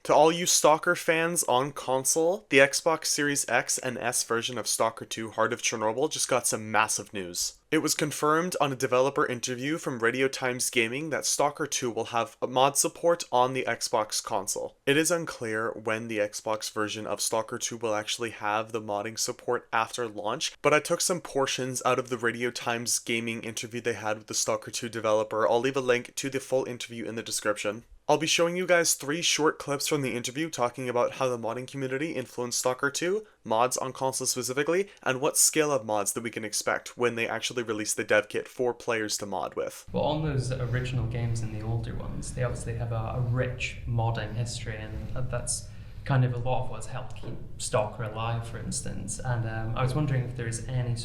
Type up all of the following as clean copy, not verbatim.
To all you Stalker fans on console, the Xbox Series X and S version of Stalker 2 Heart of Chernobyl just got some massive news. It was confirmed on a developer interview from Radio Times Gaming that Stalker 2 will have mod support on the Xbox console. It is unclear when the Xbox version of Stalker 2 will actually have the modding support after launch, but I took some portions out of the Radio Times Gaming interview they had with the Stalker 2 developer. I'll leave a link to the full interview in the description. I'll be showing you guys 3 short clips from the interview talking about how the modding community influenced Stalker 2, mods on console specifically, and what scale of mods that we can expect when they actually release the dev kit for players to mod with. Well, on those original games and the older ones, they obviously have a rich modding history, and that's kind of a lot of what's helped keep Stalker alive, for instance. And I was wondering if there's any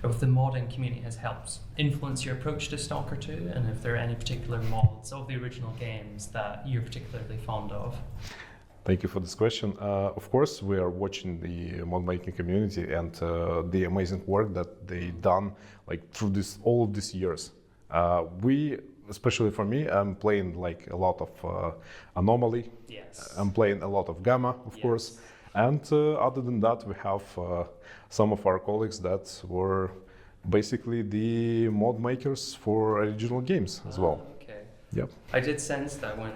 if the modding community has helped influence your approach to Stalker 2, and if there are any particular mods of the original games that you're particularly fond of. Thank you for this question. Of course, we are watching the mod making community and the amazing work that they done like through all of these years. Especially for me, I'm playing like a lot of Anomaly. Yes. I'm playing a lot of Gamma, of course. And other than that, we have some of our colleagues that were basically the mod makers for original games as well. Okay. Yep. I did sense that when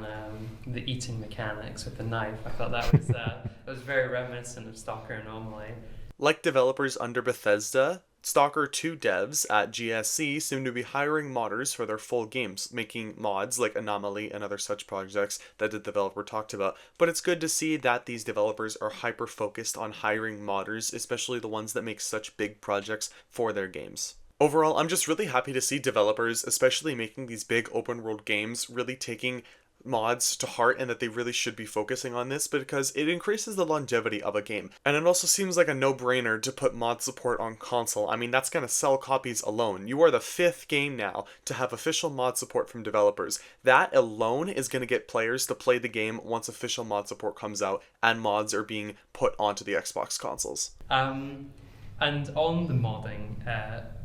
the eating mechanics with the knife, I thought that was that was very reminiscent of Stalker Anomaly. Like developers under Bethesda, Stalker 2 devs at GSC seem to be hiring modders for their full games, making mods like Anomaly and other such projects that the developer talked about. But it's good to see that these developers are hyper-focused on hiring modders, especially the ones that make such big projects for their games. Overall, I'm just really happy to see developers, especially making these big open world games, really taking mods to heart, and that they really should be focusing on this because it increases the longevity of a game. And it also seems like a no-brainer to put mod support on console. I mean, that's going to sell copies alone. You are the 5th game now to have official mod support from developers. That alone is going to get players to play the game once official mod support comes out and mods are being put onto the Xbox consoles. And on the modding,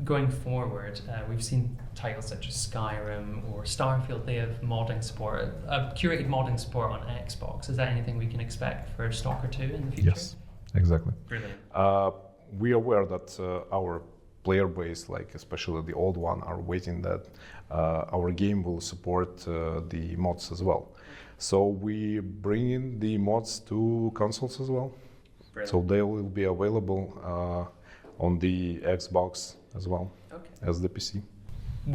going forward, we've seen titles such as Skyrim or Starfield, they have modding support, curated modding support on Xbox. Is that anything we can expect for Stalker 2 in the future? Yes, exactly. Brilliant. We are aware that our player base, like especially the old one, are waiting that our game will support the mods as well. So we bring in the mods to consoles as well. Brilliant. So they will be available on the Xbox as well as the PC.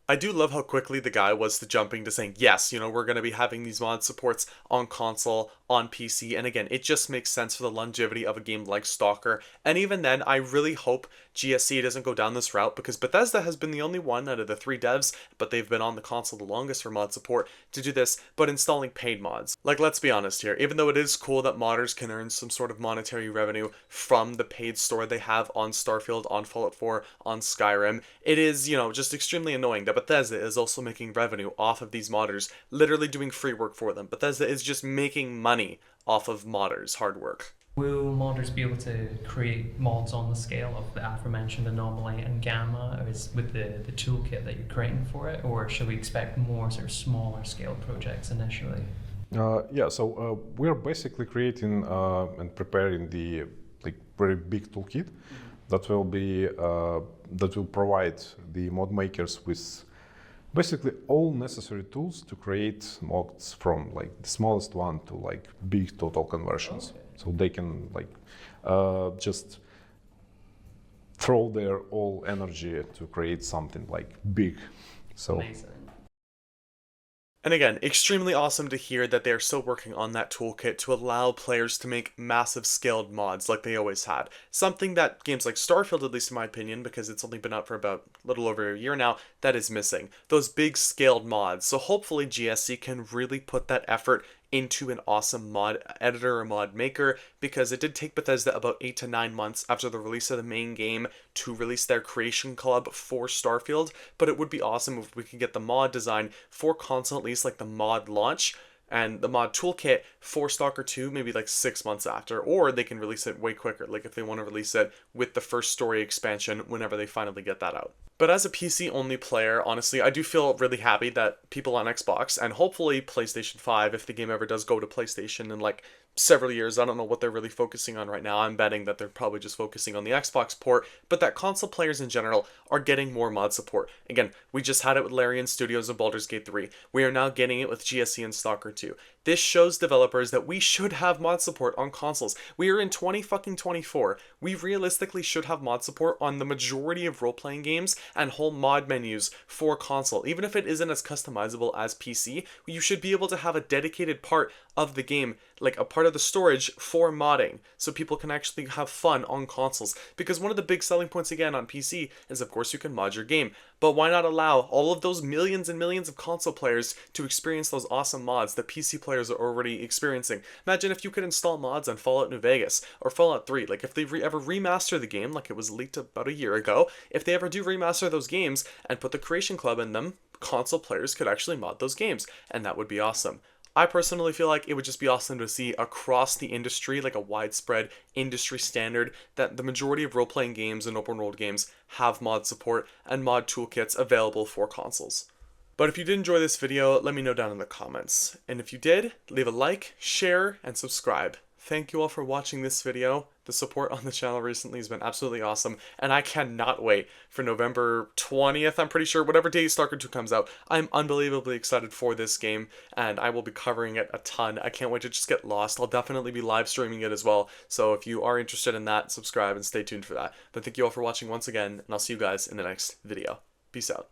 I do love how quickly the guy was to jumping to saying, yes, we're going to be having these mod supports on console, on PC, and again, it just makes sense for the longevity of a game like Stalker. And even then, I really hope GSC doesn't go down this route, because Bethesda has been the only one out of the 3 devs, but they've been on the console the longest for mod support, to do this, but installing paid mods. Like, let's be honest here, even though it is cool that modders can earn some sort of monetary revenue from the paid store they have on Starfield, on Fallout 4, on Skyrim, it is, just extremely annoying that Bethesda is also making revenue off of these modders, literally doing free work for them. Bethesda is just making money off of modders' hard work. Will modders be able to create mods on the scale of the aforementioned Anomaly and Gamma, or is with the toolkit that you're creating for it, or should we expect more sort of smaller scale projects initially? So we're basically creating and preparing the very big toolkit that will be that will provide the mod makers with basically all necessary tools to create mods, from the smallest one to big total conversions. Okay. So they can just throw their all energy to create something big. So Amazing. And again, extremely awesome to hear that they're still working on that toolkit to allow players to make massive scaled mods like they always had. Something that games like Starfield, at least in my opinion, because it's only been out for about a little over a year now, that is missing. Those big scaled mods. So hopefully GSC can really put that effort into an awesome mod editor or mod maker, because it did take Bethesda about 8 to 9 months after the release of the main game to release their creation club for Starfield. But it would be awesome if we could get the mod design for console, at least the mod launch, and the mod toolkit for Stalker 2 maybe like 6 months after, or they can release it way quicker, like if they want to release it with the first story expansion whenever they finally get that out. But as a PC only player, honestly, I do feel really happy that people on Xbox and hopefully PlayStation 5, if the game ever does go to PlayStation in like several years, I don't know what they're really focusing on right now. I'm betting that they're probably just focusing on the Xbox port, but that console players in general are getting more mod support. Again, we just had it with Larian Studios and Baldur's Gate 3. We are now getting it with GSC and Stalker 2. This shows developers that we should have mod support on consoles. We are in 2024. We realistically should have mod support on the majority of role-playing games and whole mod menus for console. Even if it isn't as customizable as PC, you should be able to have a dedicated part of the game, like a part of the storage for modding, so people can actually have fun on consoles. Because one of the big selling points again on PC is of course you can mod your game, but why not allow all of those millions and millions of console players to experience those awesome mods that PC players are already experiencing? Imagine if you could install mods on Fallout New Vegas or Fallout 3. Like if they ever remaster the game, like it was leaked about a year ago, if they ever do remaster those games and put the Creation Club in them, console players could actually mod those games, and that would be awesome. I personally feel like it would just be awesome to see across the industry, like a widespread industry standard, that the majority of role-playing games and open world games have mod support and mod toolkits available for consoles. But if you did enjoy this video, let me know down in the comments. And if you did, leave a like, share, and subscribe. Thank you all for watching this video. The support on the channel recently has been absolutely awesome, and I cannot wait for November 20th, I'm pretty sure, whatever day Stalker 2 comes out. I'm unbelievably excited for this game, and I will be covering it a ton. I can't wait to just get lost. I'll definitely be live streaming it as well, so if you are interested in that, subscribe and stay tuned for that. But thank you all for watching once again, and I'll see you guys in the next video. Peace out.